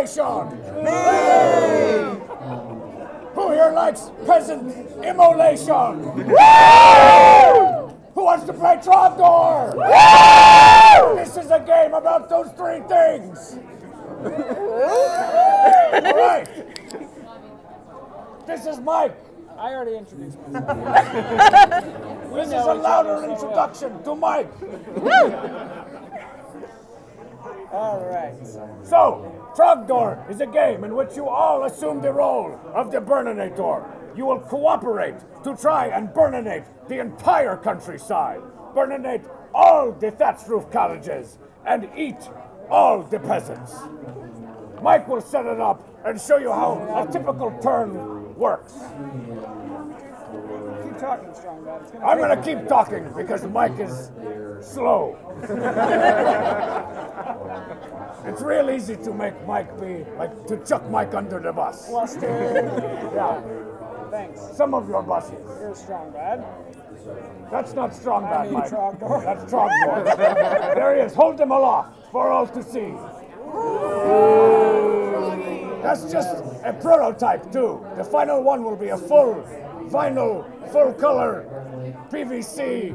immolation? Who here likes peasant immolation? Who wants to play Trogdor? This is a game about those three things. All right. This is Mike. I already introduced myself. This is a louder introduction to Mike. All right. So, Trogdor is a game in which you all assume the role of the burninate-or. You will cooperate to try and burninate the entire countryside, burninate all the thatched roof cottages, and eat all the peasants. Mike will set it up and show you how a typical turn works. Keep talking, Strong Bad. I'm going to keep talking because Mike is slow. It's real easy to make Mike be, like, to chuck Mike under the bus. Flustered. Yeah. Thanks. Some of your buses. You're Strong Bad. That's not Strong Bad, Mike. Trogdor. That's Trogdor. There he is. Hold him aloft for all to see. That's just a prototype, too. The final one will be a full vinyl, full color PVC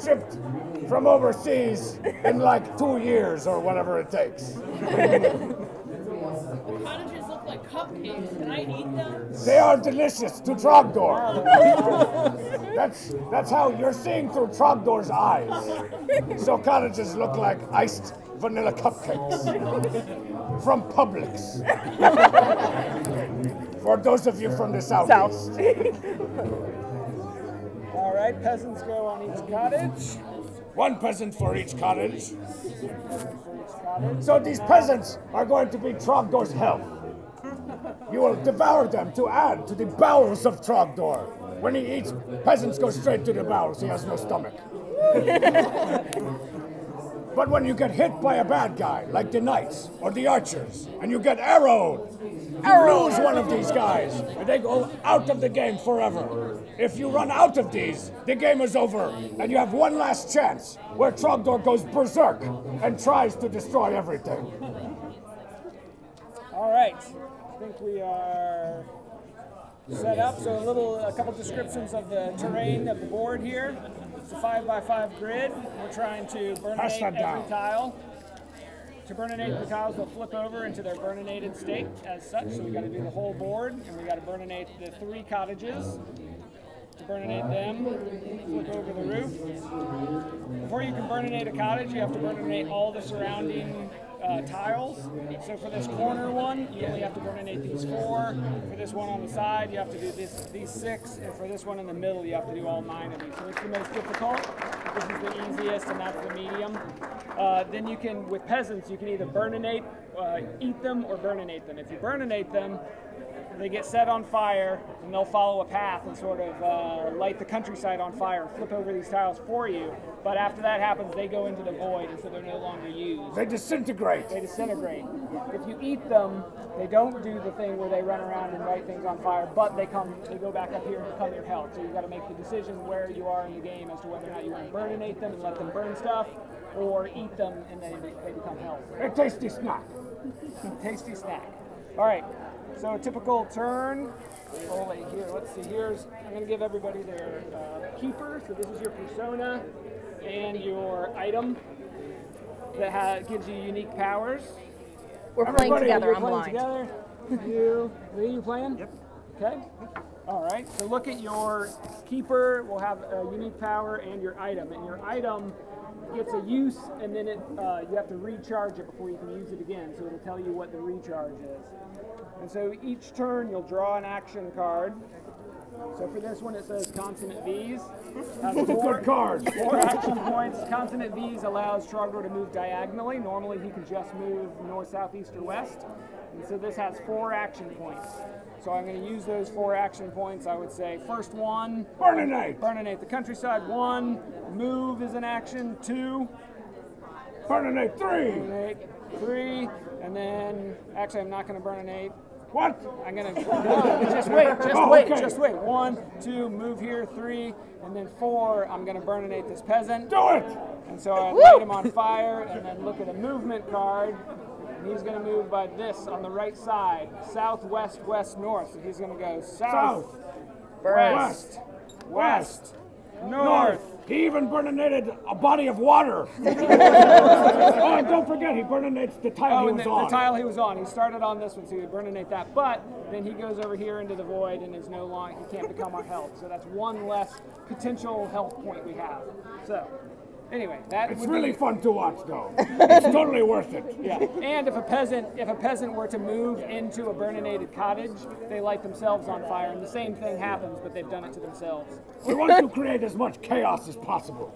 shipped from overseas in like 2 years or whatever it takes. The cottages look like cupcakes. Can I eat them? They are delicious to Trogdor. That's how you're seeing through Trogdor's eyes. So cottages look like iced vanilla cupcakes from Publix. For those of you from the southeast. All right, peasants go on each cottage. One peasant for each cottage. So these peasants are going to be Trogdor's health. You will devour them to add to the bowels of Trogdor. When he eats, peasants go straight to the bowels. He has no stomach. But when you get hit by a bad guy, like the knights or the archers, and you get arrowed, you lose one of these guys, and they go out of the game forever. If you run out of these, the game is over, and you have one last chance, where Trogdor goes berserk and tries to destroy everything. All right. I think we are set up. So a couple descriptions of the terrain of the board here. It's a 5x5 grid. We're trying to burninate every tile. To burninate the tiles, they'll flip over into their burninated state as such. So we got to do the whole board, and we got to burninate the 3 cottages. To burninate them, flip over the roof. Before you can burninate a cottage, you have to burninate all the surrounding tiles. So for this corner one, you only have to burninate these 4. For this one on the side, you have to do these 6. And for this one in the middle, you have to do all 9 of these. So it's the most difficult. This is the easiest, and that's the medium. Then you can, with peasants, you can either burninate, eat them, or burninate them. If you burninate them, they get set on fire, and they'll follow a path and sort of light the countryside on fire and flip over these tiles for you. But after that happens, they go into the void, and so they're no longer used. They disintegrate. They disintegrate. If you eat them, they don't do the thing where they run around and light things on fire, but they go back up here and become your health. So you've got to make the decision where you are in the game as to whether or not you want to burninate them and let them burn stuff, or eat them and they become health. A tasty snack. Tasty snack. All right. So a typical turn. Oh wait, here. Let's see. I'm going to give everybody their keeper. So this is your persona and your item that gives you unique powers. We're playing together. You're I'm playing blind. Together. Are you playing? Yep. Okay. All right. So look at your keeper. Will have a unique power and your item. And your item gets a use, and then you have to recharge it before you can use it again. So it'll tell you what the recharge is. And so each turn you'll draw an action card. So for this one it says Consummate V's. Good cards. 4 action points. Consummate V's allows Trogdor to move diagonally. Normally he can just move north, south, east, or west. And so this has 4 action points. So I'm going to use those 4 action points. I would say first one, burninate. Burninate the countryside. 1, move is an action. 2, burninate. 3. Burninate 3, and then actually I'm not going to burninate. What? I'm going to just wait. 1, 2, move here. 3, and then 4. I'm going to burninate this peasant. Do it. And so I light him on fire, and then look at a movement card. and he's going to move by this on the right side, southwest, west, north. So he's going to go south, west, west, north. He even burninated a body of water. Oh, and don't forget, he burninates the tile he was on. The tile he was on. He started on this one, so he would burninate that. But then he goes over here into the void and is no longer, he can't become our health. So that's one less potential health point we have. So, anyway, it's really fun to watch, though. It's totally worth it. Yeah. And if a peasant were to move into a burninated cottage, they light themselves on fire, and the same thing happens, but they've done it to themselves. We want to create as much chaos as possible.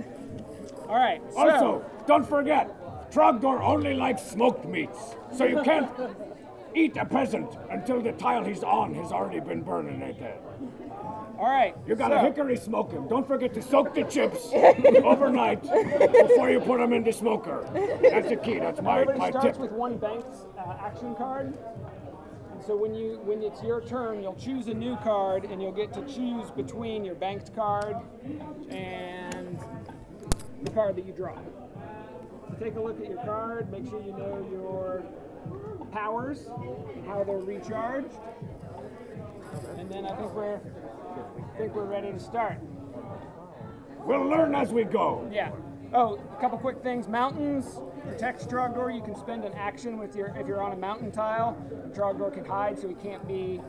All right. So, also, don't forget, Trogdor only likes smoked meats, so you can't eat a peasant until the tile he's on has already been burninated. All right. You gotta hickory smoke him. Don't forget to soak the chips overnight before you put them in the smoker. That's the key. That's my Everybody tip. starts with one banked action card. And so when it's your turn, you'll choose a new card, and you'll get to choose between your banked card and the card that you draw. So take a look at your card. Make sure you know your powers and how they're recharged. And then I think we're ready to start. We'll learn as we go. Yeah. Oh, a couple quick things. Mountains protects Trogdor. You can spend an action with if you're on a mountain tile. Trogdor can hide, so he can't be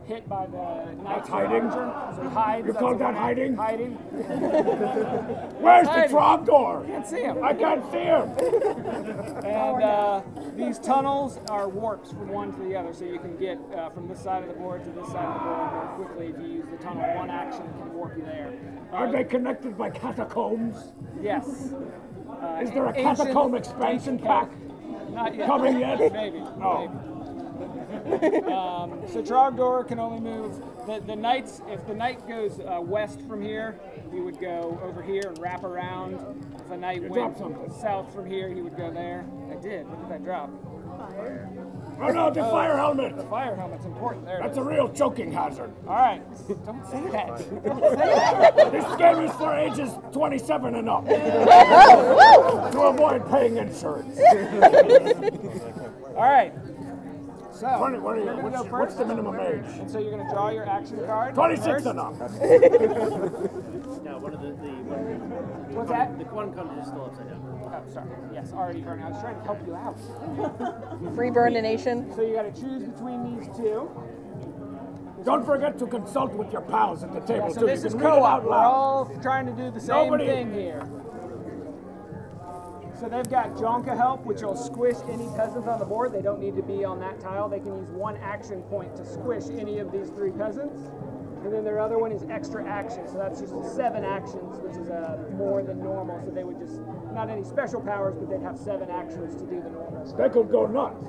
hit by the knight's hiding? So he hides. You call that hiding? Hiding. Where's hiding. the Trogdor? Can't see him. I can't see him. And these tunnels are warps from one to the other, so you can get from this side of the board to this side of the board very quickly if you use the tunnel. One action can warp you there. Are they connected by catacombs? Yes. Is there a catacomb expansion pack Not yet. coming yet? Maybe. Oh. Maybe. So Trogdor can only move the knights. If the knight goes west from here, he would go over here and wrap around. If a knight went south from here, he would go there. I did. What did I drop? Oh no, the fire helmet! The fire helmet's important. There. That's a real choking hazard. All right. Don't say that. Don't say that. This game is for ages 27 and up. To avoid paying insurance. All right. So, what's the minimum age? And so you're going to draw your action card. 26 and up. No, one of the What's that? The one card is still upside down. Oh, sorry. Yes, already burning. I was trying to help you out. Free burnination. So you got to choose between these two. Don't forget to consult with your pals at the table, So too. this You is can read it out co-op. We're loud. all trying to do the same thing here. So they've got Jonka help, which will squish any peasants on the board. They don't need to be on that tile. They can use one action point to squish any of these three peasants. And then their other one is extra action. So that's just 7 actions, which is more than normal. So they would just, not any special powers, but they'd have 7 actions to do the normal stuff. They could go nuts.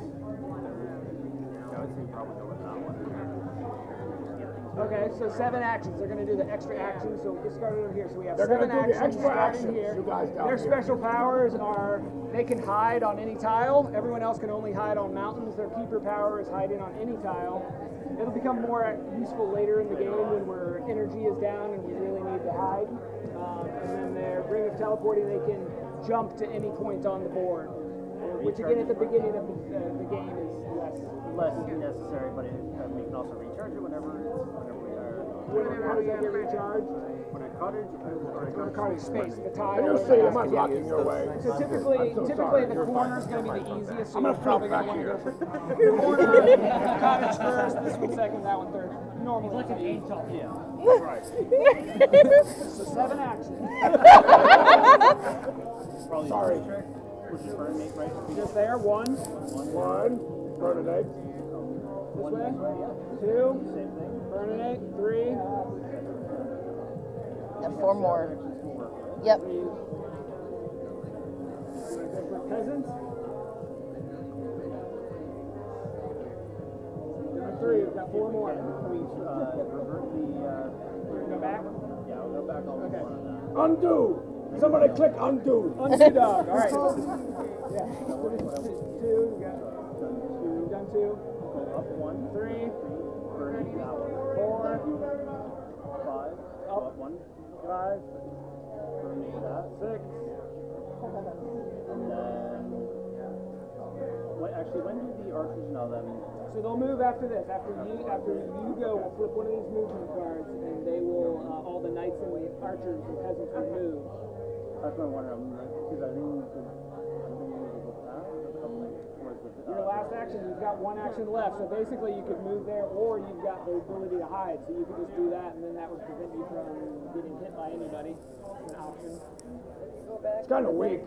Okay, so 7 actions. They're going to do the extra actions. So we'll get started over here. So we have They're 7 gonna do the actions extra starting actions, here. you guys down Their here. special powers are they can hide on any tile. Everyone else can only hide on mountains. Their keeper power is hiding on any tile. It'll become more useful later in the game when our energy is down and we really need to hide. And then their ring of teleporting, they can jump to any point on the board, which again at the beginning of the game is Less necessary, but we can also recharge it whenever we are. How does that get recharged? When a cottage or A card space, the And tile. you see, am I blocking your way? So typically the corner is going to be the easiest. So I'm you're gonna probably flip going to back want to go here. for corner, cottage first, this one second, that one third. Normally, like an angel. Yeah. Right. So 7 actions. probably Sorry. which is burninate, right? Just there. 1. Burninate. This way. 2. Same thing. Burninate. 3. Yeah, 4 more. Yep. Peasants. 3. We've got 4 more. We revert the. Go back. Yeah, I'll go back on Okay. one of that. Undo. Somebody click undo. Undo dog. All right. Yeah. 2. We got 2. Done 2. Up 1, 3. burning that one. 4. 5, up 1, 5. burning that. 6. And then Actually, when do the archers know them? So they'll move after this. After you go, we'll flip one of these movement cards, and they will. All the knights and the archers and peasants will move. That's what I'm wondering. Because I think go past. Your last action, you've got one action left. So basically, you could move there, or you've got the ability to hide. So you could just do that, and then that would prevent you from getting hit by anybody. An option. It's kind of weak.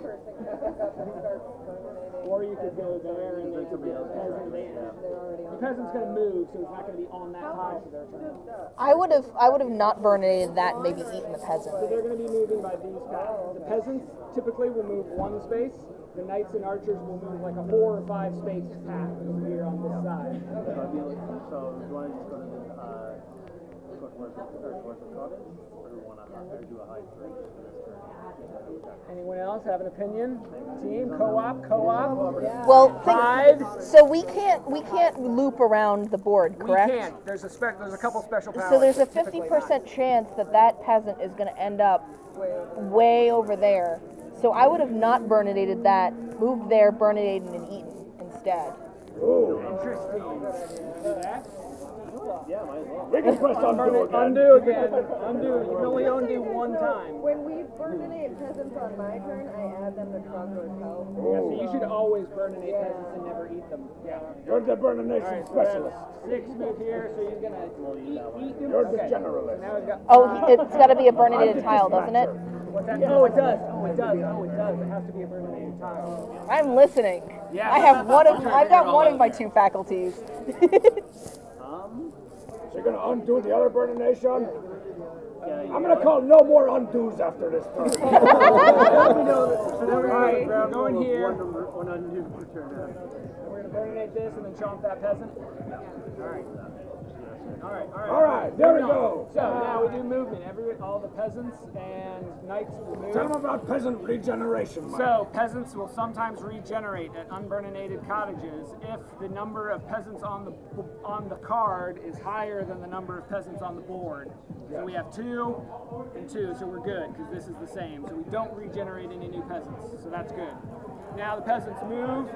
Or you could go there and they could get a peasant in. The peasant's going to move, so it's not going to be on that tile for their turn. I would have not burninated that and maybe eaten the peasant. So they're going to be moving by these paths. The peasants typically will move one space. The knights and archers will move like a 4 or 5 space path over here on this side. So do you want to just go to the towards the cottage, or do you want to do a hide for each for this turn? Anyone else have an opinion? Team, co-op. Well, hide. so we can't loop around the board, correct? We can't. There's a couple special powers. So there's a 50% chance that peasant is going to end up way over there. So I would have not burninated that, moved there, burninated and eaten instead. Interesting. Do that? Yeah, might as well. We can press undo again. Undo again. Undo. You can only undo one time. When we burninate peasants on my turn, I add them to Trogdor's health. Yeah, so you should always burninate peasants and never eat them. Yeah. You're the burnination specialist. 6 move here, so you're gonna eat them. You're the generalist. Now we've got. It's got to be a burninated tile, doesn't it? What's that? Oh, it does. It has to be a burninated tile. I'm listening. Yeah. I've got one of my 2 faculties. So you're going to undo the other burnination? I'm going to call no more undos after this turn. So then we're going here. One undo per turn. We're going to burninate this and then chomp that peasant. All right, there we go. So now we do movement. All the peasants and knights will move. Tell them about peasant regeneration, Mike. So peasants will sometimes regenerate at unburninated cottages if the number of peasants on the card is higher than the number of peasants on the board. So we have 2 and 2, so we're good because this is the same. So we don't regenerate any new peasants, so that's good. Now the peasants move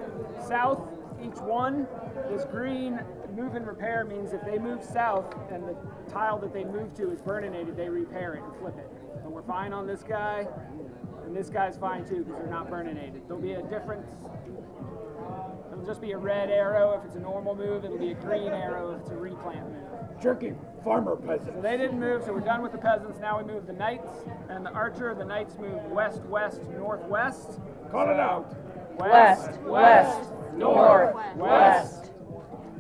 south, each one. This green move and repair means if they move south and the tile that they move to is burninated, they repair it and flip it. So we're fine on this guy, and this guy's fine too because they're not burninated. There'll be a difference. It'll just be a red arrow if it's a normal move. It'll be a green arrow if it's a replant move. Jerky farmer peasant. So they didn't move, so we're done with the peasants. Now we move the knights and the archer. The knights move west, west, northwest. Call it out. West, west, north, west,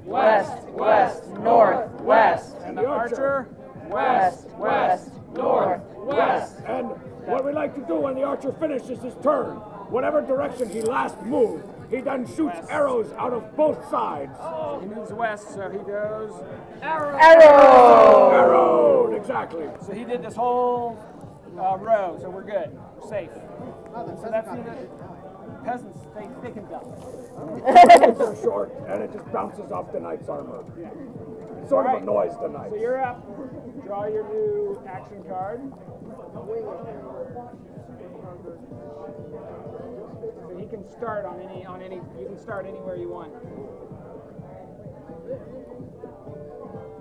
west, west, north, west. And the archer, west, west, north, west. And what we like to do when the archer finishes his turn, whatever direction he last moved, he then shoots arrows out of both sides. He moves west, so he goes Arrow! Arrow! Exactly. So he did this whole row, so we're good. We're safe. So that's the peasants, they thick and dumb. It's so short, and it just bounces off the knight's armor. It sort of annoys the knight. So you're up. Draw your new action card. So he can start on any. You can start anywhere you want.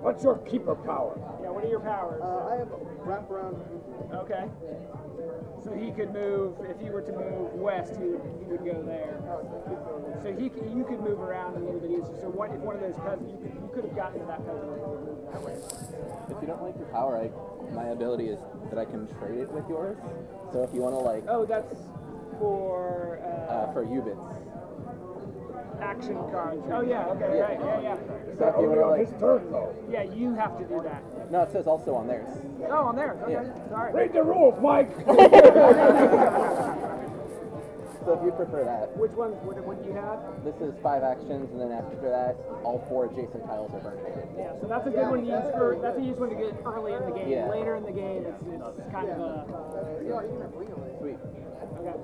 What's your keeper power? Yeah. What are your powers? I have wraparound. Okay. So he could move, if he were to move west, he would go there. So you could move around a little bit easier. So if one of those peasants, you could have gotten to that peasant if you were moving that way. If you don't like your power, my ability is that I can trade it with yours. So if you want to Oh, that's for Ubits. action cards. Oh yeah, okay, right, yeah. So if you want to His turn, though. Yeah, you have to do that. no, it says also on theirs. Oh, on there. Okay, Yeah. sorry. Read the rules, Mike. So if you prefer that, Which one? What do you have? this is 5 actions, and then after that, all 4 adjacent tiles are burninate. Yeah, so that's a good one to use for. That's a used one to get early in the game. Yeah. Later in the game, it's kind of a. Sweet. Okay.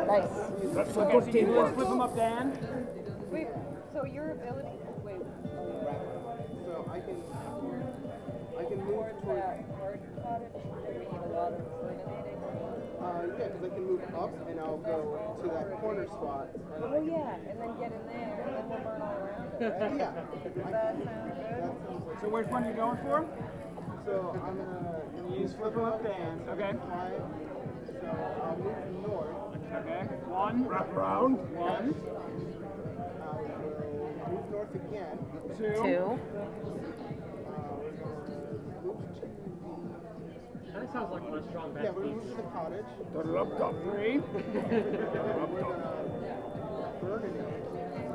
Nice. That's a Okay, good so you teamwork. flip them up, Dan. Sweet. So your ability. Wait. So I can move toward. We need a lot of burninating. Yeah, because I can move up and I'll go to that corner spot. Oh yeah, and then get in there, and then we'll burn all around it, right? Yeah. Does that sound good? So which one are you going for? So I'm gonna use flip up Dan. Okay. So I'll move north. Okay. One. Wrap around. One. I will move north again. Two. Two. That sounds like one strong Yeah, we're moving to the cottage. Three. Burninate.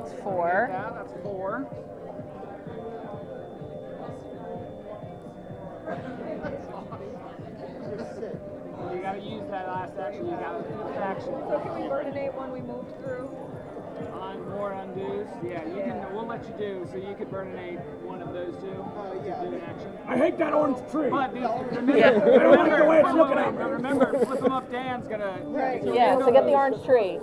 It's 4. Yeah, that's 4. Just sit. You gotta use that last action. You gotta fifth action. So can we burninate when we move through? On more undos. Yeah, you can. We'll let you do. So you could burninate one of those two. Yeah. Do an action. I hate that orange tree. But remember, Yeah. I don't like the way it's looking wait, at me. but remember, flip them up. Dan's gonna. Right. Yeah, so get the orange tree.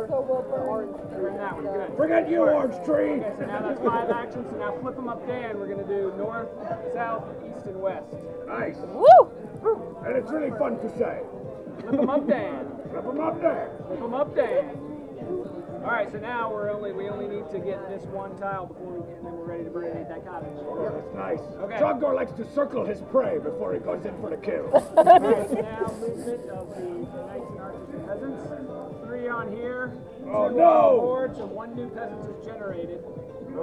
So we'll burn. Burn that one. Good. Forget you, orange tree. Okay, so now that's 5 actions. So now flip them up, Dan. We're gonna do north, south, east, and west. Nice. Woo! And it's really fun to say. Flip them up, Dan. Flip them up there. Flip them up, Dan. All right, so now we only need to get this one tile before and then we're ready to burninate that cottage. Oh, that's nice. Okay. Trogdor likes to circle his prey before he goes in for the kill. All right, so now movement of the knights and archers and peasants. 3 on here. Oh, 2 no. on the board, so 1 new peasant is generated.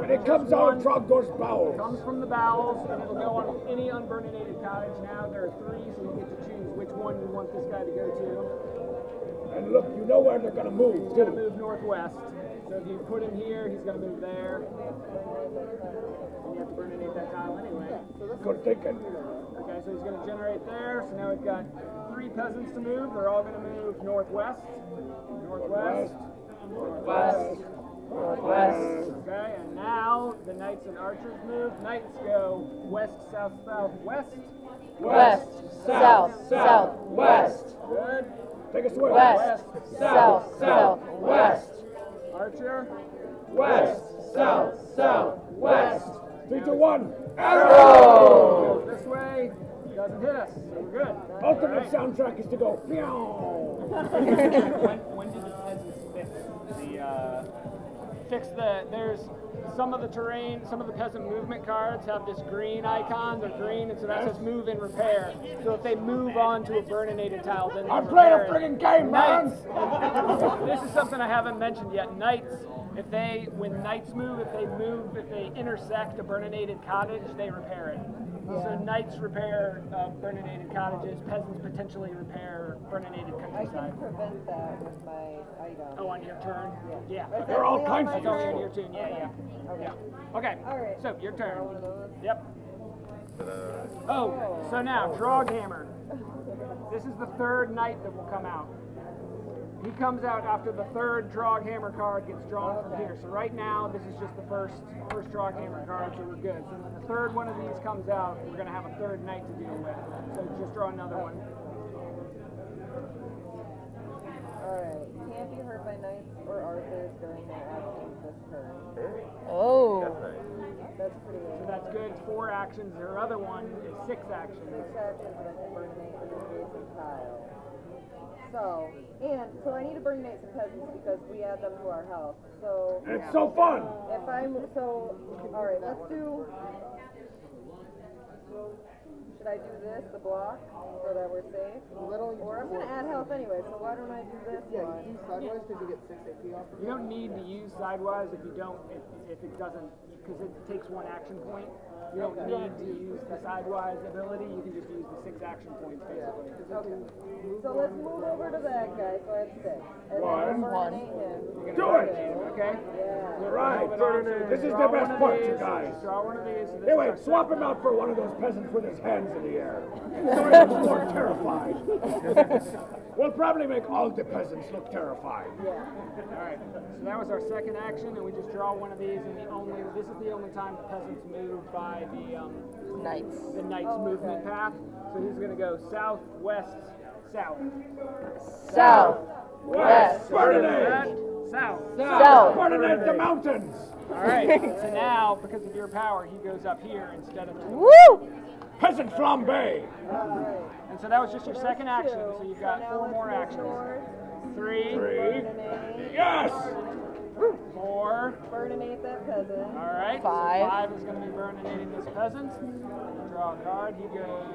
And it comes out of Trogdor's bowels. Comes from the bowels, and it'll go on any unburninated cottage. Now there are 3, so you get to choose which one you want this guy to go to. And look, you know where they're going to move, He's going to too. move northwest. So if you put him here, he's going to move there. And you have to burninate that tile anyway. Good thinking. Okay, so he's going to generate there. So now we've got 3 peasants to move. They're all going to move northwest. Northwest. Northwest. Northwest. Okay, and now the knights and archers move. Knights go west, south, south, west. West, south, south, west. Good. Take us away. West, south, south, west. Archer. West, south, south, west. 3, 2, 1. Arrow! Goes this way. Doesn't hit us. So we're good. Ultimate soundtrack is to go meow. When did the peasants fix there's some of the terrain, some of the peasant movement cards have this green icon, they're green, and so that says move and repair. So if they move on to a burninated tile, then they I'm playing a repair it. friggin' game, man. Knights, this is something I haven't mentioned yet. Knights, when knights move, if they intersect a burninated cottage, they repair it. So knights repair burninated cottages, peasants potentially repair burninated I countryside. can prevent that with my item. Oh, on your turn? Yeah. There are all kinds of That's only on people. your turn, yeah. Okay, All right. so your turn. One of those. Yep. Oh, so now, Troghammer. This is the 3rd knight that will come out. He comes out after the 3rd Troghammer card gets drawn from here. So right now, this is just the first Troghammer card, so we're good. So when the 3rd one of these comes out, we're going to have a 3rd knight to deal with. So just draw another one. Alright. Can't be hurt by knights or archers during their actions this turn. Oh. That's pretty So good. that's good. It's 4 actions. Her other one is 6 actions. 6 actions and I can burnate an adjacent tile. So I need to burnate some peasants because we add them to our health. So It's so fun. if I'm alright, let's do. Should I do this, the block, so that we're safe? Or I'm gonna add health anyway, so why don't I do this one? Use sideways because you get 6 AP off. You don't need to use sidewise if you don't, if it doesn't, because it takes 1 action point. You don't need to use the sidewise ability, you can just use the 6 action points basically. Okay. So let's move over to that guy, so I have 6. And One. then burnate him. Do it. Okay? Yeah. Right. This is Draw the best one of part, these, you guys. Draw one of these. So this Anyway, is our swap him out for one of those peasants with his hands in the air. So he looks more terrified. We'll probably make all the peasants look terrified. Alright, so that was our 2nd action, and we just draw one of these, and this is the only time the peasants move by the Knights. knight's movement path. So he's going to go south, west, south. South. West. Burninate. South. South. Burnate the mountains! Alright, so now, because of your power, he goes up here instead of to the Woo! Peasant flambe! And so that was just your second action, so you've got 4 more actions. 3, 3. Yes! 4. Burninate that peasant. Alright, so 5. 5 is going to be burninating this peasant. Draw a card, he goes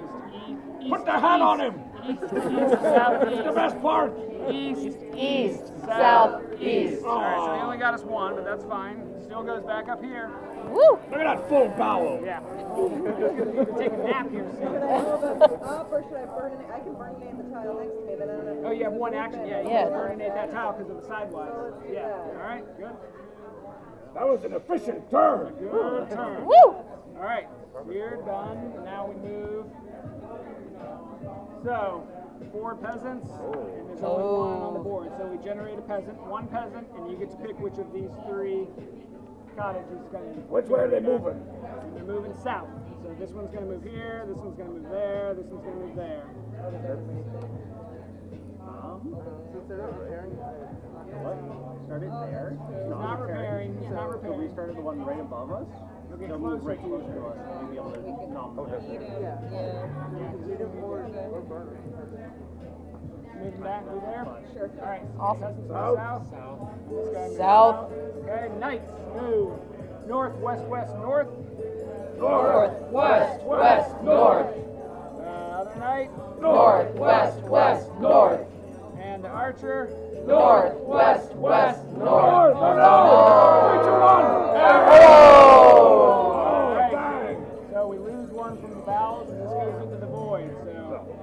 east. Put the hat on him! East, south, It's the best part! east, East, south, east. Alright, so he only got us 1, but that's fine. Still goes back up here. Woo! Look at that full bowel! Yeah. You can take a nap here soon. Should I move it up or should I burninate? I can burninate the tile next to me, but I don't have. Oh, you have 1 action. Yeah, you Yeah. can burninate that tile because of the sidewise. let's do Yeah. that. Alright, good. That was an efficient turn! Good turn. Woo! Alright, we're done. Now we move. So, 4 peasants, and there's only 1 on the board. So we generate a peasant, 1 peasant, and you get to pick which of these 3 cottages is going to. Which way are they moving? They're moving south. So this one's going to move here, this one's going to move there, this one's going to move there. Start it there. He's not repairing, he's not So we repairing. started the one right above us. Okay, They'll move closer right to closer you. to us, and we'll be able to knock them down. Move back, move there. Sure. Alright, Awesome. peasants move South. south. This guy moves South. Okay, knights move north, west, west, north. North! West, west, north. Other knight. North, west, west, north. And the archer. North, west, west, North! north. No, no! 3, 2, 1! All right. Bang! So we lose 1 from the bowels, and this goes into the void. So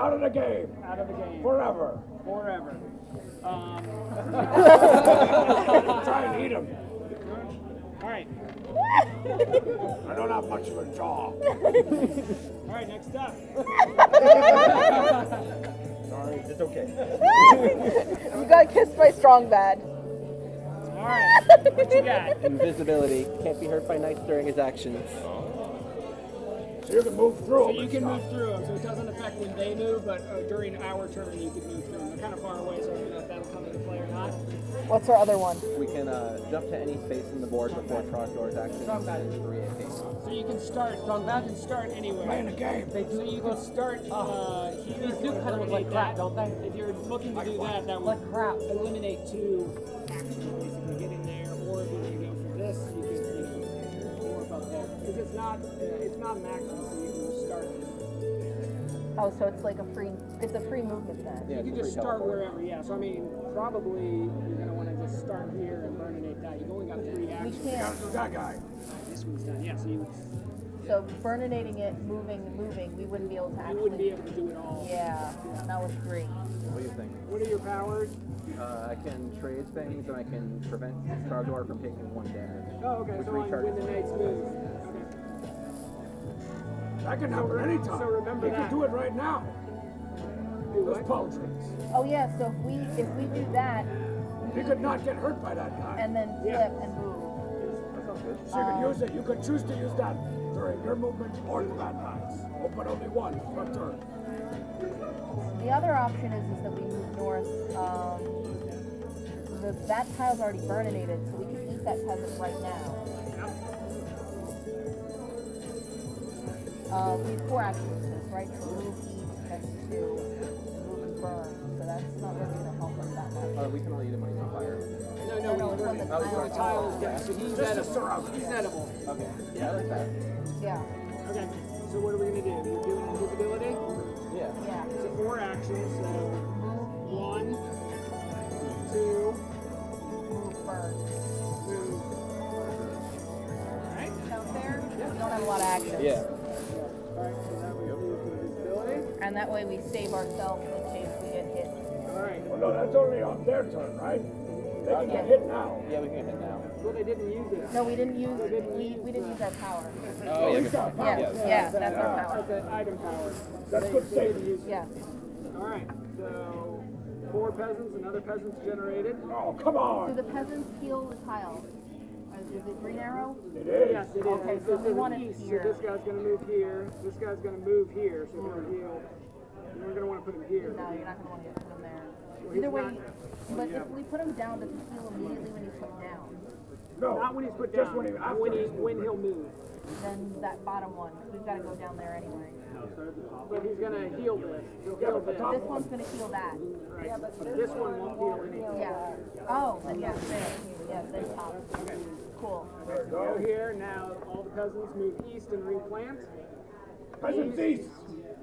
Out of the game! out of the game Forever! forever. Try and eat him! All right. I don't have much of a jaw. All right. Next up. Sorry, it's okay. You got kissed by Strong Bad. All right. What you got? Invisibility. Can't be hurt by knights during his actions. So you can move through So them you and can stuff. move through them, so it doesn't affect when they move, but during our turn you can move through them. They're kind of far away, so I don't know if that'll come into play or not. What's our other one? We can jump to any space in the board before Trogdor's action and 3 AP. So you can start. Strongback can start anywhere. Playing a game. So you can start here. These do kind of look like crap, don't they? If you're looking to do that, that would eliminate 2 actions, basically get in there, or if you're going to go for this, you could, warp up there. Because it's not maximum, so you can just start. Oh, so it's like it's a free movement then. Yeah, You can it's a just free start teleport. wherever, yeah. So I mean, probably you're going to want to just start here and burninate that. You've only got 3 We actions. can't. That guy. This one's done, yeah. So you So burninating it, moving, we wouldn't be able to actually. wouldn't be able to do it all. Yeah, not with 3. What do you think? What are your powers? I can trade things and I can prevent Trogdor from taking 1 damage. Oh, okay. Which So when recharges the me. knights move. Okay. That can happen anytime. So remember You that. can do it right now. Do Those what? pauldrons. Oh yeah, so if we do that He could not get hurt by that guy. and then flip and move. So you can use it. You could choose to use that during your movement or the bad guys. Oh, but only 1 per turn. The other option is that we move north. That tile's already burninated, so we can eat that peasant right now. We have 4 actions to this, right? So move, eat, that's 2, move and burn. So that's not really going to help us that much. We can only eat him when he's on fire. No, No, he's it's on burning. the The tile is dead, so he's Just a edible. surround. He's edible. Okay. Yeah, I like that. Yeah, Okay, so what are we going to do? We're doing invisibility? Yeah. yeah. So 4 actions, so 1, 2, Move, burn. move. Alright? Sound fair? We don't have a lot of actions. Yeah. Alright, so now we move to invisibility. And that way we save ourselves in case we get hit. Alright, Well, no, that's only on their turn, right? They can get hit now. Yeah, we can get hit now. well, they didn't use it. No, we didn't use we didn't use our power. Oh, yeah. He's got power. Yeah, yeah, that's our power. That's an item power. That's good saving. Yeah. Alright, so 4 peasants, another peasant's generated. Oh, come Do on. the peasants heal the tile? Is it green arrow? It is. Yes, it is. Okay, It so says we want it east, here. So this guy's going to move here. This guy's going to move here, so they're healed. And we're going to want to put him here. No, you're not going to want to get them there. Either way, but if we put him down, does he heal immediately when he's put down? No, Not when he's put just down. when He'll move. Then that bottom one, 'cause we've got to go down there anyway. But he's gonna heal this. He'll heal this. This one's going to heal that. Right. This one won't heal anything. Yeah. Oh, then yeah, there. Yeah, then top. Okay. Cool. Go here. Now all the peasants move east and replant. Peasants east.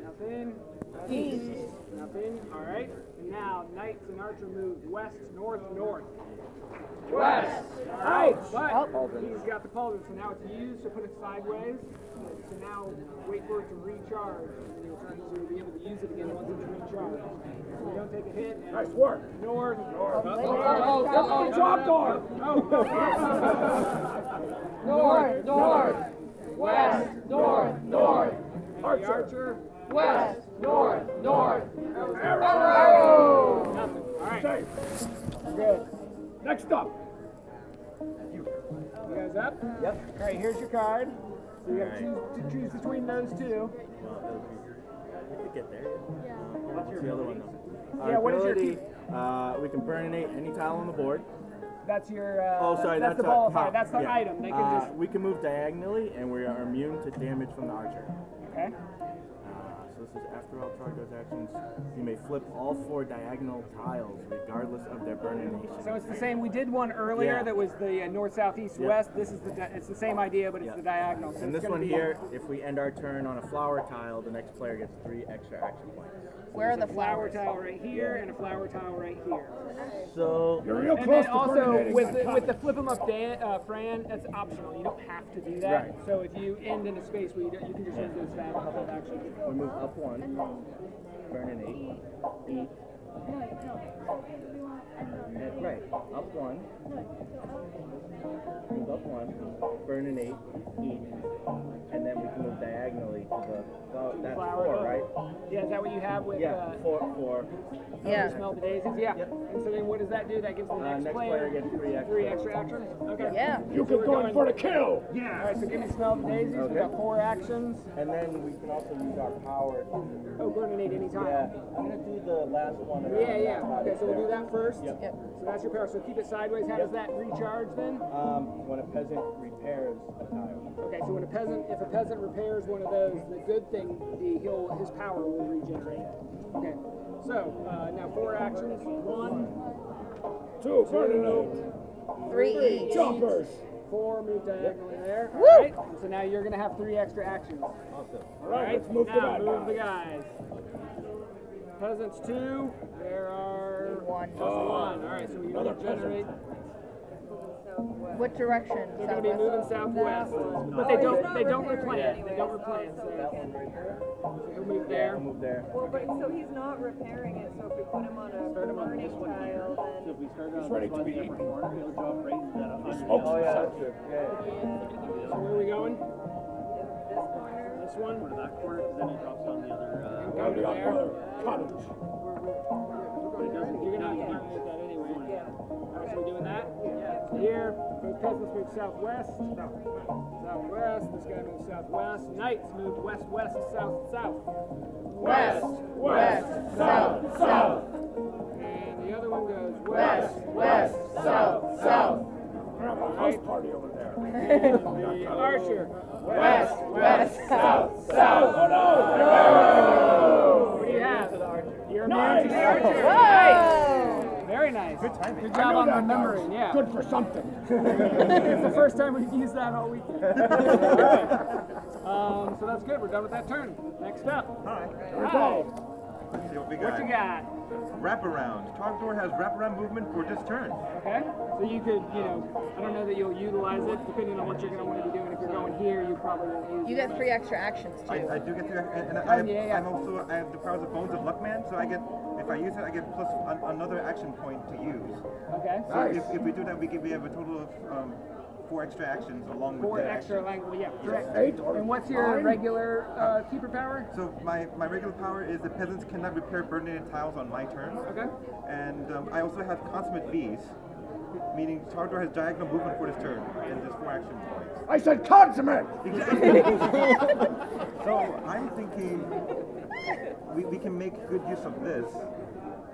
Nothing. East. Nothing. All right. And now knights and archer move west, north, north. West. All right. But he's got the pauldron, so now it's used to put it sideways. So now wait for it to recharge. And you'll turn to be able to use it again once it's recharged. So you don't take a hit. And Nice work. north. Trogdor. North, north, west, north, north, The archer. west, north, north. Arrow. Nothing. All right. Safe. Good. Next up. You guys up? Yep. All right, here's your card. So you have to choose between those two. Get there. What's your the other one though? Yeah, what is your ability, we can burninate any tile on the board. That's your. That's the qualifier. That's the item. They can just. We can move diagonally, and we are immune to damage from the archer. Okay. So this is after all Trogdor's actions, you may flip all 4 diagonal tiles, regardless of their burnination. So it's the same. We did one earlier that was the north, south, east, west. This is it's the same idea, but it's the diagonal. So And this one here, if we end our turn on a flower tile, the next player gets 3 extra action points. Where are the flower flowers? tile right here and a flower tile right here. So You're real And close then to also burning with the flip them up, Fran, that's optional. You don't have to do that. Right. So if you end in a space where you can just use those that action. we move up 1, burninate, eat. Right, up 1. Move up 1, burninate, eat. And then we can move diagonally to the flower. That's Flower 4, up. right? Yeah, is that what you have with? Yeah, 4. Yeah. Smell the daisies. Yeah. Yep. And so then what does that do? That gives the next, Next player player gets 3 extra. 3 extra actions. Okay. Yeah. You can go in for the kill. All right. So give me smell the daisies. Okay. We got 4 actions. And then we can also use our power to... Oh, burninate any time. Yeah, I'm going to do the last one. Yeah. Okay, so we'll do that first. Yep. So that's your power. So keep it sideways. How does that recharge then? When a peasant repairs a tile. Okay, so if a peasant repairs one of those, the good thing, his power will regenerate. Okay. So now 4 actions. 1, 2, burninate. 3 each. Jumpers. 4, move diagonally there. Woo! All right. So now you're going to have 3 extra actions. Awesome. All right, let's move to now that move guy. the guys. Peasants 2. There are One. just 1. All right, so you're going to generate. What direction? They're going to be moving southwest, but they don't replant. They don't replant. So he'll move there. I'll move there. Well, but so he's not repairing it, so if we put him on a burning tile, then... If we start on He's ready to be the eaten. corner, it'll drop right into that 100. Oh, yeah. That's true. So where are we going? This corner... This one? Go to that corner, because then it drops on the other... Down to that other cottage. You're going to have to burn that anyway. Alright, so we're doing that? Here, both peasants move southwest. Southwest. This guy moves southwest. Knights move west, west, south, south. West, west, south, south. And the other one goes West, west, south, south. We have a house party over there. And the archer. West, west, south, south. Oh no! What do you have? You're immune Nice. to the archer. Whoa! Very nice. Good I job knew on that remembering, was yeah. Good for something. It's the first time we've used that all weekend. Alright. So that's good. We're done with that turn. Next up. Here we Hi. go. Let's see what we What got. you got? Wraparound. Trogdor has wraparound movement for this turn. Okay. So you could, I don't know that you'll utilize it depending on what you're going to want to be doing. If you're going here, you probably won't use it. You get 3 extra actions too. I do get 3, and yeah. I have the powers of Bones of Luckman, so I get, if I use it, I get plus another action point to use. Okay. So if we do that, we have a total of 4 extra actions along with 4 the extra action. language. Yeah, correct. 8 or And what's your 9? regular keeper power? So my regular power is the peasants cannot repair burninated tiles on my turn. Okay. And I also have Consummate V's, meaning Trogdor has diagonal movement for this turn, and there's 4 action points. I said consummate! So I'm thinking we can make good use of this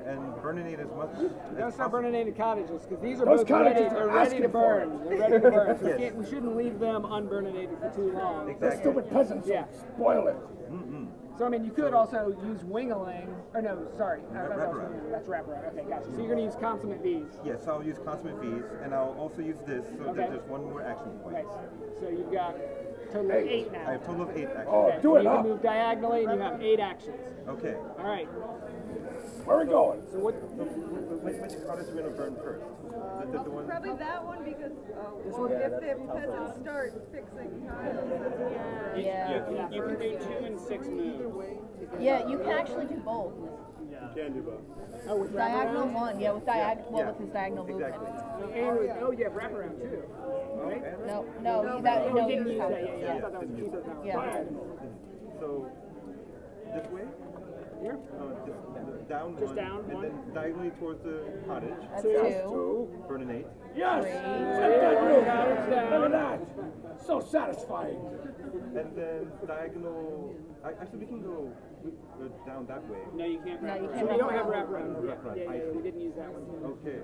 and burninate as much Don't as start possible. burninated cottages, because these are Those both ready, cottages they're are ready to asking for burn. They're ready to burn. So Yes. we shouldn't leave them unburninated for too long. The Exactly. stupid peasants Yeah. spoil it. So I mean, you could also use wingling, or no, sorry, I thought that was Wraparound. wingling. That's wraparound. Okay, gotcha. So you're going to use Consummate V's. Yes, I'll use Consummate V's, and I'll also use this, so Okay. that there's one more action point. Nice. So you've got total of 8 now. I have a total of 8 actions. Oh, Okay, do so it you up. can move diagonally, and you have 8 actions. Okay. All right. Where are we going? So what? Which cottage are we going to burn first? The one? Probably that one because This one? if the peasants start fixing tiles, Yeah. You can do 2 and 6 moves. Yeah, you can actually do both. Oh, with Diagonal wraparound? one, yeah, with diagonal, well, Yeah. with his diagonal movement. Exactly. And with, oh, yeah, wraparound too. Right? No, that, Oh, no, you didn't you use have that. it. Yeah. I thought that was a keeper power. Yeah. So, this way? Here? Down Just one, down and one. then diagonally towards the cottage. That's Two. 2. Burninate. Yes! Three. Set that move. Cottage down. Look at that. So satisfying. And then diagonal. Actually, we can go down that way. No, you can't. No, you So can't. we don't have wraparound. Wraparound. Yeah, we didn't use that one. Okay.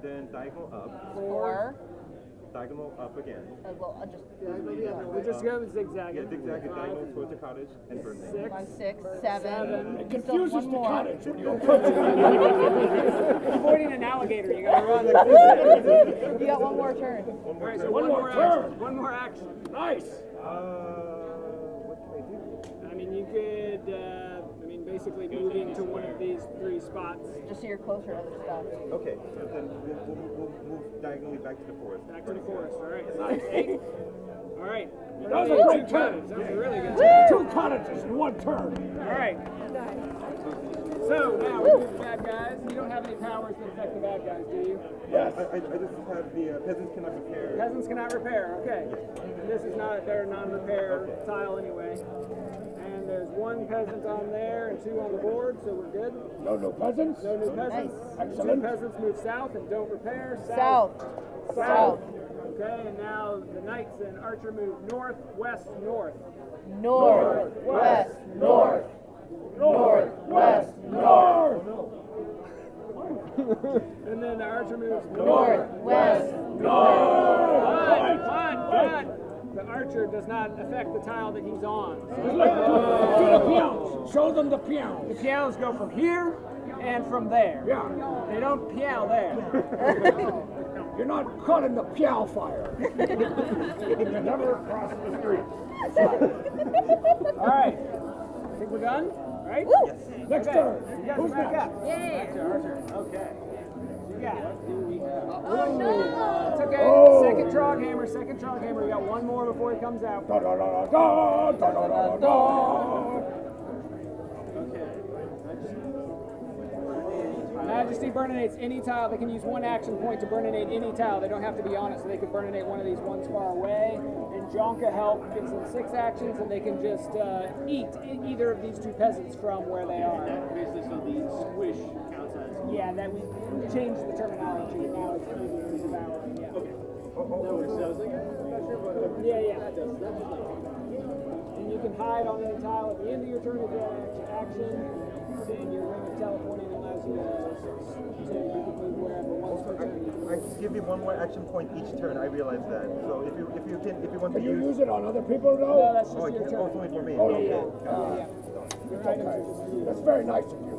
Then diagonal up. 4. Diagonal up again. Well, I'll just We'll just go zigzag. Yeah, zigzag and diagonal towards the cottage and burninate. 6. 6, 7. It confuses one the more. cottage when you approach it. Avoiding an alligator, you gotta run. You got one more turn. All right, so One one more more turn. action. One more action. Nice. What can I do? I mean, you could, basically move into one of these 3 spots. Just so you're closer to other stuff. Okay, so then we'll move diagonally back to the forest. Back to the forest. All right. Nice. 8. All right. That was a great turn. That was a really good turn. 2 cottages in 1 turn. All right. So now we do the bad guys. You don't have any powers that affect the bad guys, do you? Yes. I just have the peasants cannot repair. Peasants cannot repair. Okay. And this is not their non-repair tile anyway. And there's 1 peasant on there and 2 on the board, so we're good. No new peasants? No new peasants. Nice. 2 Excellent. peasants move south and don't repair. South. South. Okay, and now the knights and archer move north, west, north. North. West. North. North. West. North! And then the archer moves North. West. But the archer does not affect the tile that he's on. To the peons. Show them the peons. The peons go from here and from there. Yeah. They don't peow there. You're not caught in the peow fire. You can never cross the street. All right. I think we're done, right? Next Okay. turn. You guys Who's are back next? up. Back to our turn. Okay. You got it. oh no! It's okay. Oh. Second Troghammer, second Troghammer. We got 1 more before he comes out. Da da da da da da da da da. Majesty burninates any tile. They can use 1 action point to burninate any tile. They don't have to be on it, so they can burninate one of these ones far away. And Jonka help gives them 6 actions, and they can just eat either of these 2 peasants from where they are. Basically, so the squish counts as. Yeah, that we changed the terminology. Now it's easier to devour. Yeah. Okay. That works. I was like, I'm not sure, but Yeah. that does. That's just like. And you can hide on any tile at the end of your turn if you have an action. And your ring of teleporting allows you to move wherever once per turn. I can give you 1 more action point each turn. I realize that. So if you want to Can you use. use it on other people No, though? that's just Oh, your it's turn. only for me. Oh, Okay. yeah. Yeah. Your items are just for you. That's very nice of you.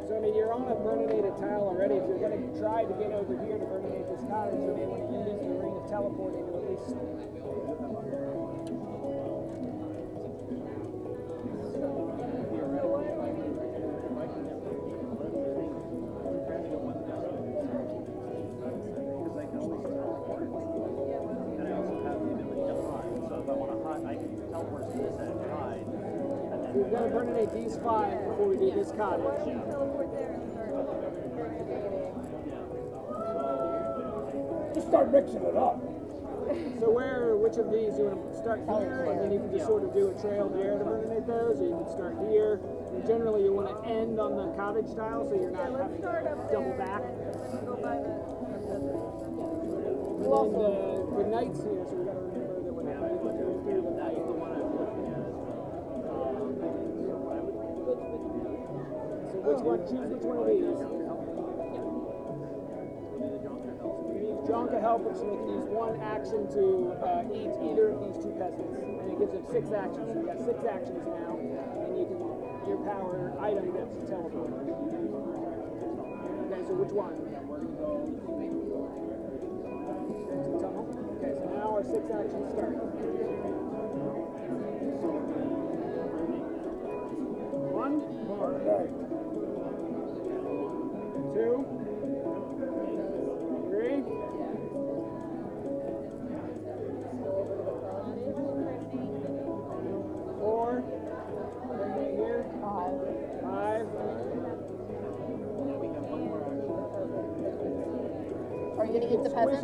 So, I mean, you're on a burninated tile already. If you're going to try to get over here to burninate this cottage, you may want to use the ring of teleporting to at least. Because I can always teleport. And I also have the ability to hide. So if I want to hide, I can teleport to this edge, hide. And then. We've got to burninate these 5 before we do this cottage. Teleport there and start. Just start mixing it up. So which of these you want to start here, and then you can just sort of do a trail there to burninate those, or you can start here. And generally you want to end on the cottage style, so you're not having to double back. Go by the. And then the knights here, so we got to remember that when they which one? Choose which one of these. Jonka help, which they can use one action to eat either of these two peasants. And it gives them 6 actions. So you got 6 actions now, and you can, your power item gets teleported. Okay, so which one? Okay, so now our 6 actions start. 1, 2, 3. 4. Here. 5. Are you going to eat the peasant?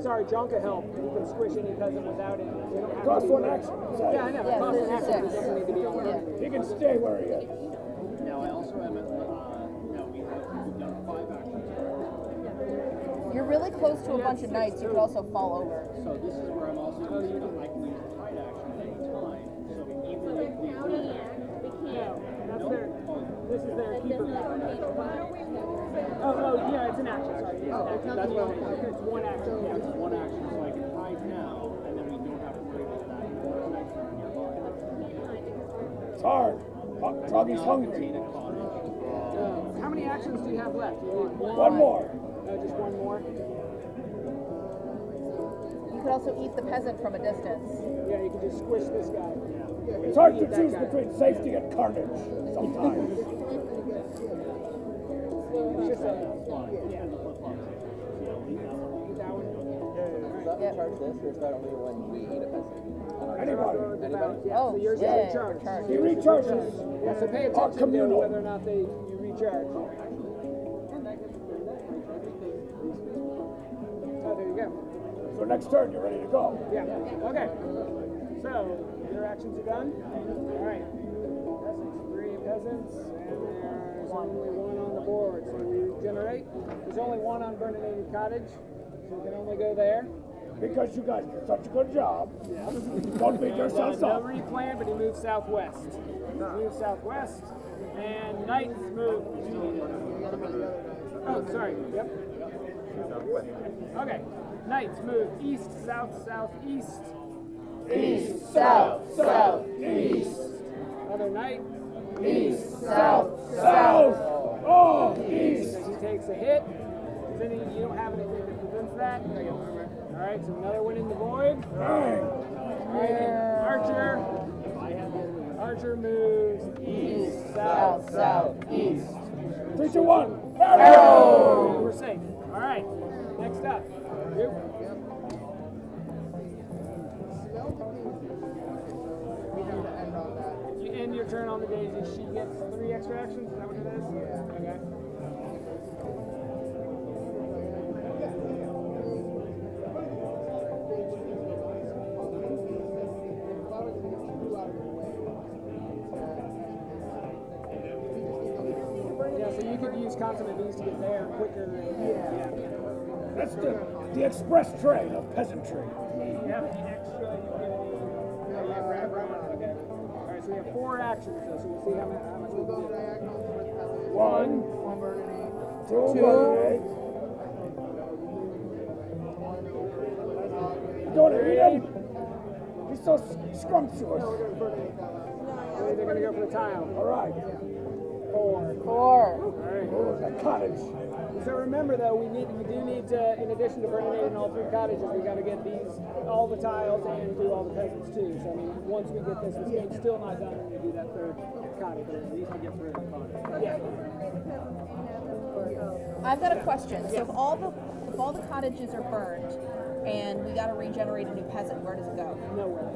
Sorry, Jonka help. You can squish any peasant without it. They don't have Cost to 1 action. Yeah, I know. Yeah, Cost 1 action. It 6. doesn't need to be on there. He can stay where he is. Now, I also have, we've done 5 actions. You're really close to a bunch of knights. You could also fall over. So this is where I'm also using, I can use the hide action at any time. So even if we lose, This is their keeper. Oh, yeah, it's an action. Sorry, it's an action. That's what it's 1 action. yeah, it's 1 action, so I can hide now, and then we don't have to worry about that next turn nearby. It's hard. Troggy's hungry. How many actions do you have left? You want 1 more. just 1 more? You could also eat the peasant from a distance. Yeah, you can just squish this guy. It's hard to choose between safety and carnage sometimes. It's just a, yeah. Does that charge this, or is that only when we eat a peasant? Anybody. Yeah, so yours is recharged. He recharges. Yeah, so pay attention to whether or not you recharge. Oh, there you go. So next turn, you're ready to go. Yeah. Okay. So your actions are done. All right. Peasants, 3 peasants, and there's only 1 on the board. So we regenerate. There's only 1 on burninated cottage, so you can only go there. Because you guys did such a good job. Yeah. Don't beat yourselves No up. replant, but he moves southwest. And knights move. Oh, sorry. Yep. Okay. Knights move east, south, southeast. East, south, southeast. Other knight. East, south, south. Oh, east. So he takes a hit. Then you don't have anything that prevents that. All right, so another one in the void. Dang. All right, Archer moves east, south, southeast. 3, 2, 1. Arrow! We're safe. All right, next up. You. You end your turn on the daisy. She gets 3 extra actions. Is that what it is? Yeah. Okay. Yeah, so you could use Consummate V to get there quicker. Yeah. That's the express train of peasantry. Yeah, the extra. Okay. All right, so we have 4 actions, so we'll see how much we can do. 1, 2, You going to eat him? He's so scrumptious. They're going to go for the tile. All right. 4. Four. Oh, the cottage. So remember though, we do need to, in addition to burninating all 3 cottages, we got to get all the tiles and do all the peasants too. So I mean, once we get this game's still not done when we do that 3rd cottage. At least we get through the cottage. Yeah. I've got a question. So if all the cottages are burned and we got to regenerate a new peasant, where does it go? Nowhere.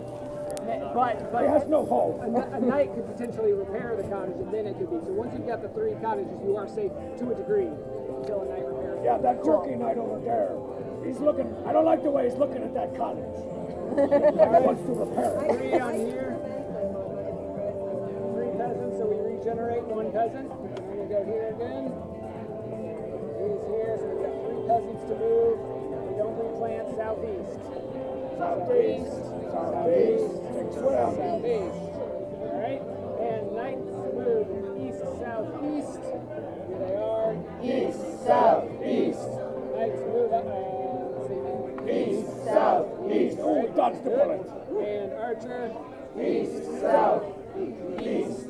But He has no hope. a knight could potentially repair the cottage, and then it could be. So once you've got the 3 cottages, you are safe to a degree until a knight repairs. Yeah, that jerky knight over there. He's looking. I don't like the way he's looking at that cottage. He wants to repair it. 3 on here. 3 peasants, so we regenerate 1 peasant. And then we go here again. He's here, so we've got 3 peasants to move. We don't replant southeast. Southeast. Southeast. Southeast. Alright. And knights move the bullet. And Archer. East, south, east.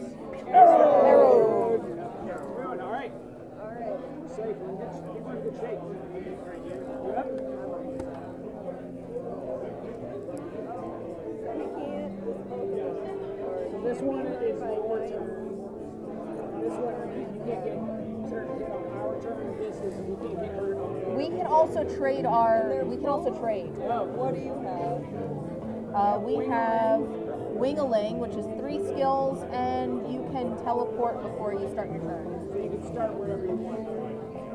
Arrow. Arrow. All right. We're safe. We're in good shape. Yep. So this one is your turn. This one you can't get turn hit on our turn. This is you can't get hurt on yours. We can also trade our. We can also trade. Oh, What do you have? We have Wing-a-ling, which is 3 skills, and you can teleport before you start your turn. so you can start wherever you want.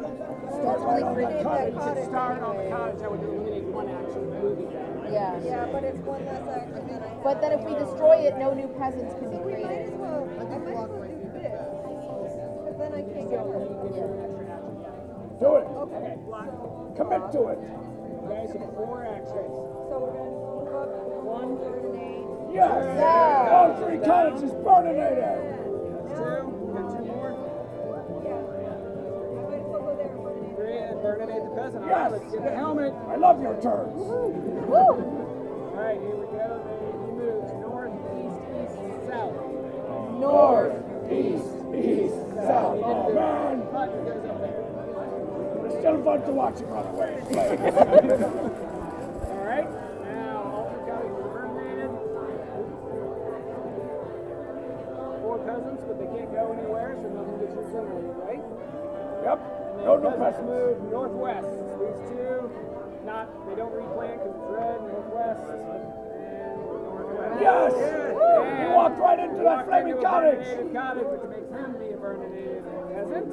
That's only 3. You can start on the cottage. That would eliminate one action of moving that. Yeah. Yeah, but it's one less action than I have. But then if we destroy it, no new peasants can be We might created. as well, I might as well do this. Because then I can't get hurt. Do it. Okay, block. Commit to it. Okay, so 4 actions. So we're going to move up One. burninate. Yes. Yeah. All 3 cottages burninated. That's 2. We got 2 more. Yeah. I might as well go there and burninate. 3 and burninate the peasant. All Yes. right, let's get the helmet. I love your turns. Woo! All right, here we go. He moves north, east, east, south. North, east, east, south. Oh, man. But it goes up there. It's still fun to watch him run away. All right, now altar cottage is burninate. 4 peasants, but they can't go anywhere, so nothing gets incinerated, right? Yep. And No then new peasants peasants. move northwest. These 2, they don't replant because it's red. Northwest and northwest. Yes. And You walked right into that walked flaming into a cottage. burninated cottage, which makes him be a burninated peasant.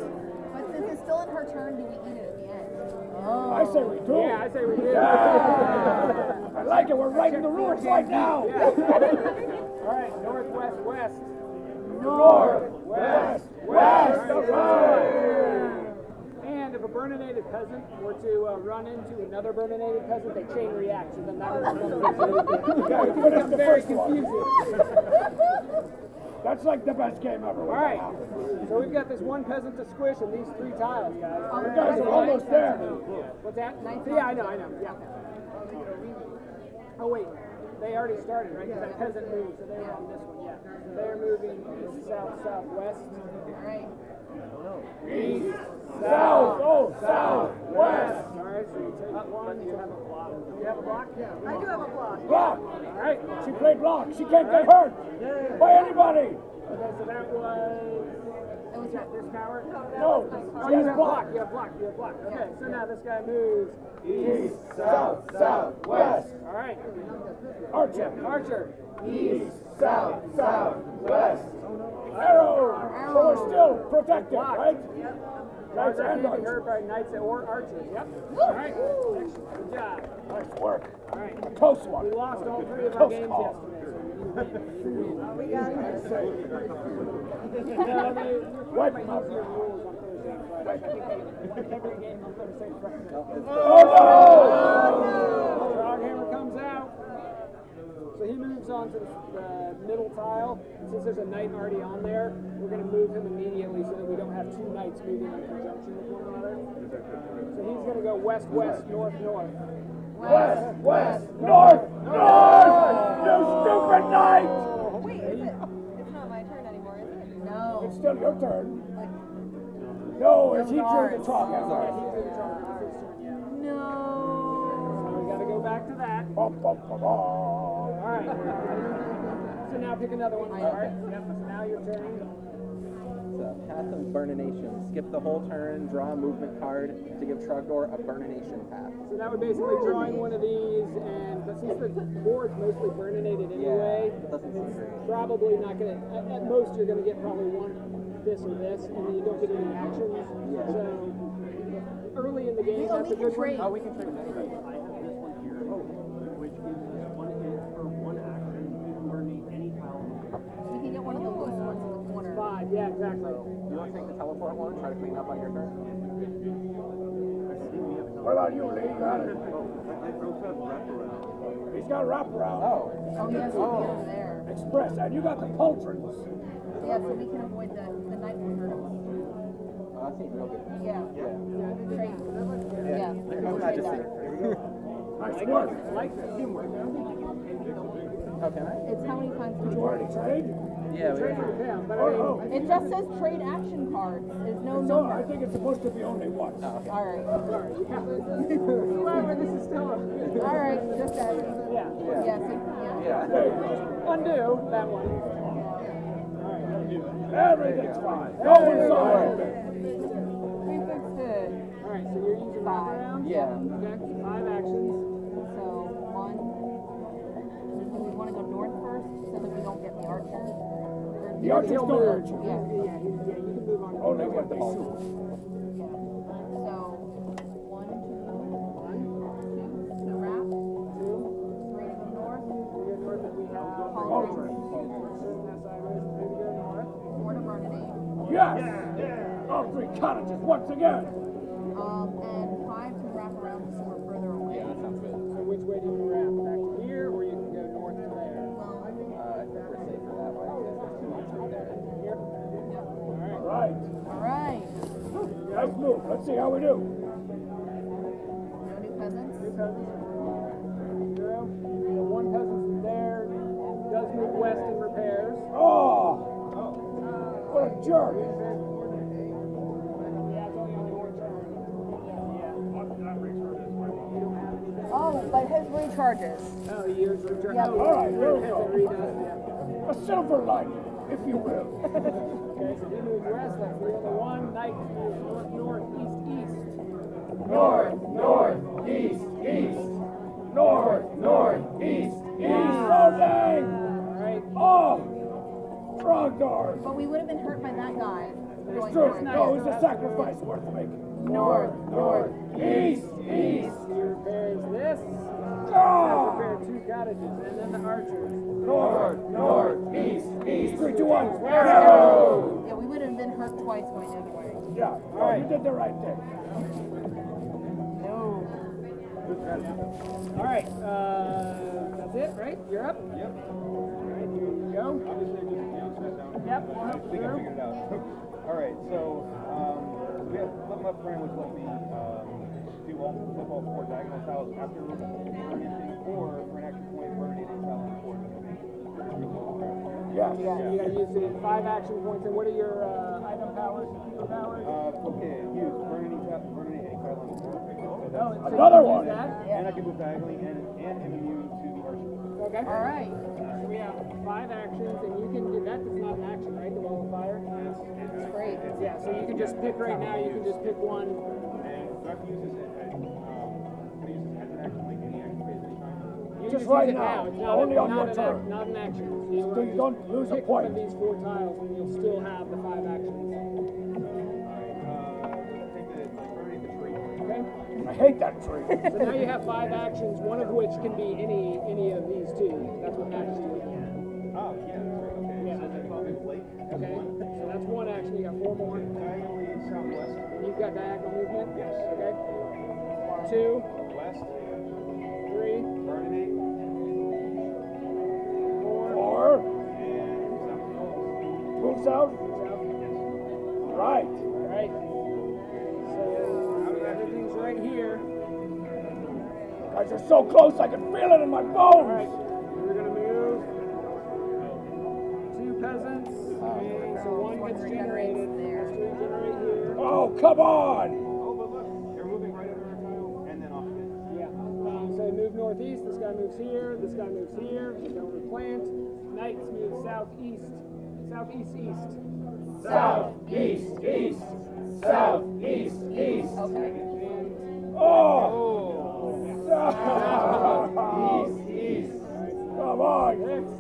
But since it's still in her turn, do we eat it at the end? I say we do. Yeah, I say we do. Yeah. I like it. We're writing the rules right now. Yeah. All right, northwest, west. North, west, west. All All right. right. And if a burninated peasant were to run into another burninated peasant, they chain react, so then that would become very confusing. That's like the best game ever. All right, so we've got this one peasant to squish and these 3 tiles, guys. You guys are almost there. What's that? Yeah, I know, yeah. Oh wait, they already started, right? Because that peasant moved, so they were on this one, yeah. So they're moving east, south, southwest. All right. East, South, oh, south, west. All right, so you take one. You have a block. You have a block? Yeah. I do have a block. Block. All right. She played block. She can't get hurt by anybody. Okay, so that was. Is that this tower? No, Oh, she you has have block. block. You have block. You have block. Okay, so now this guy moves. East, south, south, west. All right. Archer. Archer. East, south, south, west. Arrow. So we're still protected, Block. right? Knights Archer and can't be archers. hurt by knights or archers. Yep. All right. Excellent. Good job. Nice work. All right. A close We one. lost all 3 of our Close games call. yesterday, so you win. We got it. No, they Wipe might them use up. your rules on Thursday and Friday. I think they every game on Thursday and Friday. Oh Troghammer comes out. So he moves on to the middle tile. Since there's a knight already on there, we're going to move him immediately so that we don't have 2 knights moving in conjunction with one another. So he's going to go west, west, north, north. no! West, west, north, north! You stupid knight! Wait, is it? It's not my turn anymore, is it? No. It's still your turn. No, it's he drew the talk Yeah, out. he drew the Troghammer first turn, yeah. No. So we got to go back to that. All right. So now pick another one. All right. Yep. So now your turn. So, Path of Burnination. Skip the whole turn, draw a movement card to give Trogdor a burnination path. So that would basically drawing one of these, but since the board's mostly burninated anyway, Yeah, it doesn't seem great. probably not gonna. At most, you're gonna get probably one this or this, and then you don't get any actions. Yeah. So early in the game, that's a good one. Oh, we can trade I have this one here, which gives us 1 hit for 1 action. You can burnate any tile. We can get one of the loose ones in the corner. 5, yeah, exactly. You want to take the teleport one and try to clean up on your turn? What about you, Lee? Got it. He's got wraparound. Oh. Oh, yes, we can get over there. Express, and you got the pauldrons. Yeah, so we can avoid the knight will hurt us. Oh, that seems real good. Yeah. Yeah. Trade. Yeah. There's no majesty. Nice work. I like that. Teamwork. Oh, can I? It's how many times Did you already trade? Yeah, we Yeah, but I mean, It just says trade action cards. There's no No, I number. think it's supposed to be only once. Alright. whoever, this is still a... Alright, just asking. Yeah. Yes, yeah. Undo that one. Everything's fine. No one's on. We fixed it. Alright, so you're using wraparound? Yeah. Okay, 5 actions. So, 1. Do we want to go north first so that we don't get the archer? Or The archers don't hurt you. Yeah. Yeah, you can move on. Only when they shoot. So, 1 to move. 2 to wrap. 3 to go north. Here north that we have Cauldron. that side, right? 3 to go north. 4 to burninate. Yes! All 3 cottages once again. And 5 to wrap around so we're further away. Yeah, that sounds good. So which way do you want to wrap? Back to here, or you can go north to there? I think we're safer that way because there's too much right there. Here? All right. Alright. Nice move. Let's see how we do. No new peasants? Zero. The one peasant there does move west in repairs. Oh! What a jerk. Oh, but his recharges. Oh, yours return. Yeah. Oh, All right, here we go. redoes. A silver lining, if you will. Okay, so he moves west. That's the other one. Knight moves north, north, east, east. North, north, east, east. North, north, east, east. Oh, dang! All right. Oh! Trogdor. But we would have been hurt by that guy. It's going true. north. No, it's a sacrifice worth making. North, north, east, east. He repairs this. Ah! Repair 2 cottages, and then the archers. North, north, east, east. 3, 2, 1. Go! Yeah, we would have been hurt twice going the other way. Yeah. Oh, you did the right thing. No. All right. That's it, right? You're up? Yep. All right, here you go. Obviously, I just can't shut down. Yep. I think I figured it out. All right, so we have level up frame, which let me do flip all 4 diagonal tiles after burnishing, or for an action point, burning a tile on 4. Yes. Yeah, you gotta use the 5 action points. And what are your item powers? Okay, use burning any tile on 4. So that's, Another one. and I can move diagonally and am immune to the archer. Okay. All right. So we have 5 actions, and you can do that. That's not an action, right? The wall of fire. That's great. Yeah. So you can just pick right now. You can just pick one. And do I have to use this can I use this as an action, like any action phase anytime? You Just use right it now. It's not Only on your an turn. Not an action. So you don't lose a pick one of point. these 4 tiles, and you'll still have the 5 actions. Okay. I hate that tree. So now you have 5 actions, one of which can be any of these 2. That's what matters to you. Oh, yeah, that's right. Okay. Yeah. So then I'll move late. Okay. So that's 1 action. You got 4 more. Diagonally southwest. And you've got diagonal movement. Yes. Okay. 2, West. 3, Burninate. 4, Or And move south. Right. All right. So everything's right here. Guys are so close, I can feel it in my All bones. right. We're gonna move 2 peasants. Okay. So 1 gets generated. Has to regenerate here. Oh, come on. oh, but look, they're moving right under our tile and then off it. Yeah. So move northeast. This guy moves here. This guy moves here. Don't replant. Knights move southeast. Southeast east. South, east, east. South, east, east. Okay. And Oh. South, east, east. Come on,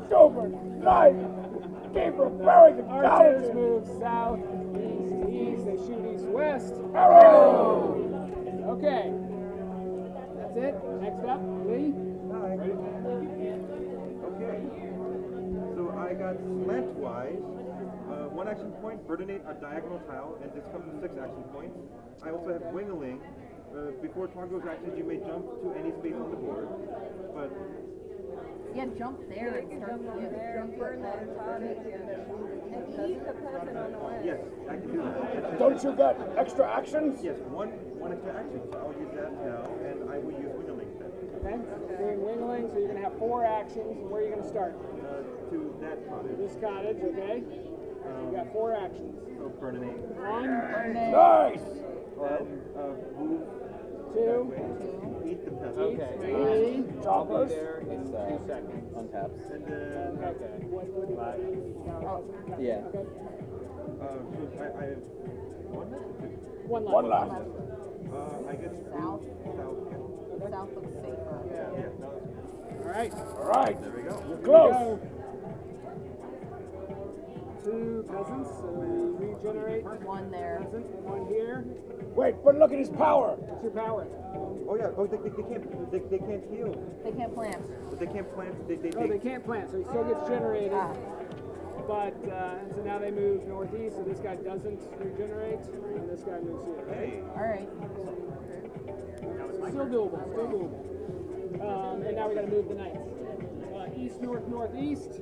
stupid knife. Keep repairing the archers cottages. move south, east, east. They shoot east, west. Arrow. Okay. That's it. Next up, Lee. Okay. So I got slantwise. 1 action point, burninate a diagonal tile, and this comes to 6 action points. I also have wingling. Before Trogdor's actions, you may jump to any space on the board, but Yeah, jump there and start. Burn that cottage and eat the peasant on the way. yes, I can do that. Don't you get extra actions? Yes, one extra action. So I'll use that now, and I will use wingling then. Okay. Doing wingling, so you're going to have 4 actions. Where are you going to start? To that cottage. This cottage, okay. You got 4 actions. So burninate. 1. Nice! Move. 2. Eat the peasant. Okay. 3. I'll be there in 2 seconds. Untaps. And then. Okay. What do you want? Yeah. Okay. So I have 1 left. One left. I guess South. south. South looks safer. Yeah. No. All right. All right. There we go. You're Here close. we go. 2 peasants, so we regenerate. 1 there. Peasant, 1 here. Wait, but look at his power. What's your power? Oh yeah. Oh, they can't heal. They can't plant. But they can't plant. Oh, they can't plant, so he still gets generated. Ah. But, so now they move northeast, so this guy doesn't regenerate, and this guy moves here. Hey. Alright. Still doable, still doable. And now we gotta move the knights. East, north, northeast.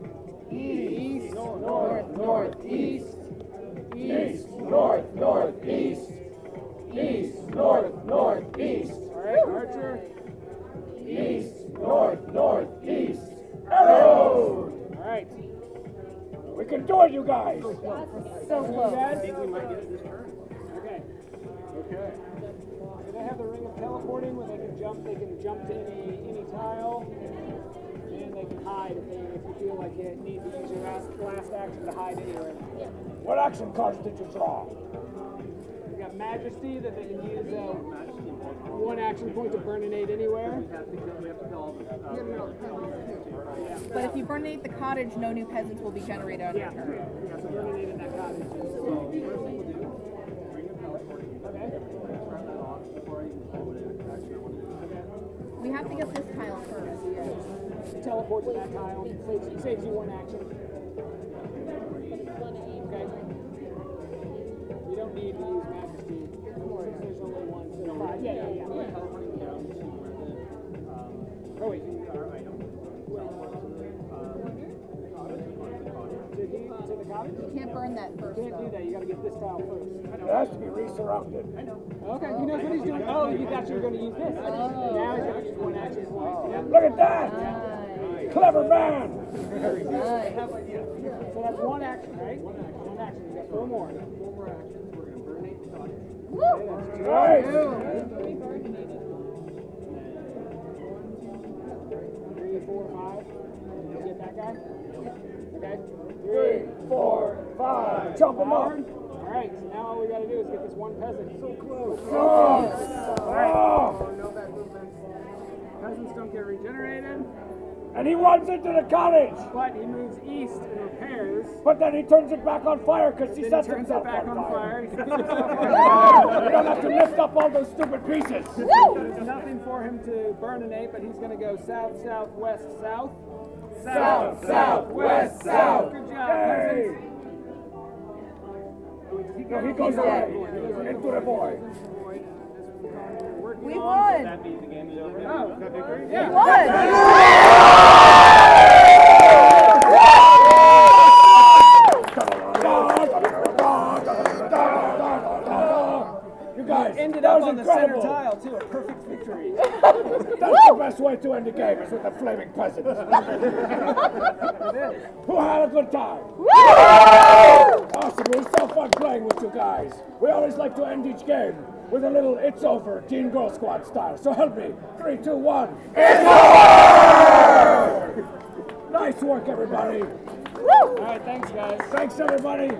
East, north, northeast. East, north, northeast. East, north, northeast. Alright, Archer. East, north, northeast. Arrow! Alright. We can do it, you guys. So close. I think we might get it this turn. Okay. Okay. So they have the ring of teleporting where they can jump to any tile. And they can hide if you feel like you need to use your last action to hide anywhere. What action cards did you draw? We got Majesty that they can use 1 action point to burninate anywhere. But if you burninate the cottage, no new peasants will be generated on your Yeah. turn. Yeah, so burninate in that cottage. We have to get this tile first. Teleport to that tile. Saves you 1 action. Okay. You don't need to use Majesty. There's only 1. So 5. Yeah. Oh wait. To the cottage? You can't burn that first. You can't do that. You got to get this tile first. It has to be resurrounded. Okay, he knows what he's doing. Oh, you thought you were going to use this. Now he's going to use 1 action point. Yeah. Look at that! Clever man! Nice. So that's 1 action, right? 1 action. You got 4 more. 4 more actions. We're going to burnate the cottage. Woo! Nice! 3, 4, 5. You get that guy? Okay. 3, 4, 5. Jump him up! Alright, so now all we gotta do is get this 1 peasant. So close. Oh! Peasants don't get regenerated. And he runs into the cottage! But he moves east and repairs. But then he turns it back on fire because he sets turns himself it back on on fire. fire. You don't have to lift up all those stupid pieces. There's nothing for him to burninate, but he's gonna go south, southwest, south. South, south, west, south. Good job, Hey. peasants. No, he goes away into the void. We won! That means the game is over. Oh, That victory? We yeah. won! You guys, Ended that up was on the center incredible. tile, too. A perfect victory. That's the best way to end the game is with the flaming peasants. Who had a good time? Awesome, it was so fun playing with you guys. We always like to end each game with a little "It's Over" Teen Girl Squad style. So help me. 3, 2, 1. It's over! Nice work, everybody. All right, thanks, guys. Thanks, everybody.